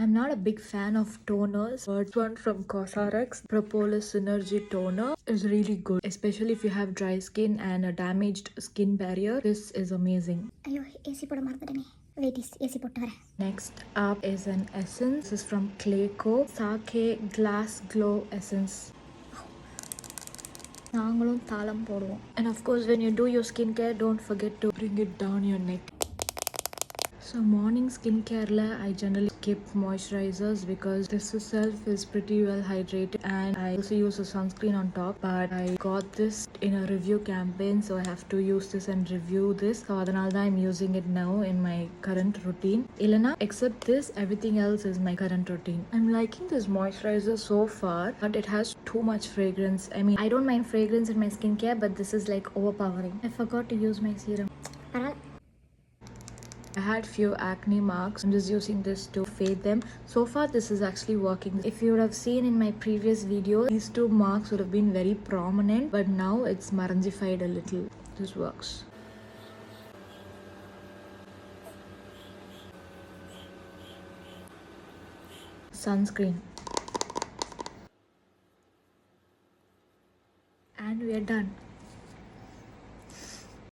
I'm not a big fan of toners, but this one from Cosrx, Propolis Synergy Toner, is really good, especially if you have dry skin and a damaged skin barrier. This is amazing. ஐயோ AC போட மறந்துட்டேனே. Wait AC போட்டு வரேன். Next up is an essence. This is from Clayco, Sake Glass Glow Essence. நாங்களும் தாளம் போடுவோம். And of course, when you do your skincare, don't forget to bring it down your neck. So morning skincare la I generally skip moisturizers because this itself is pretty well hydrated, and I also use a sunscreen on top, but I got this in a review campaign, so I have to use this and review this. So adanal I'm using it now in my current routine. Ilana, except this, everything else is my current routine. I'm liking this moisturizer so far, but it has too much fragrance. I mean, I don't mind fragrance in my skincare, but this is like overpowering. I forgot to use my serum. I had few acne marks. I'm just using this to fade them. So far this is actually working. If you would have seen in my previous video, these two marks would have been very prominent, but now it's marangified a little. This works. Sunscreen. And we are done.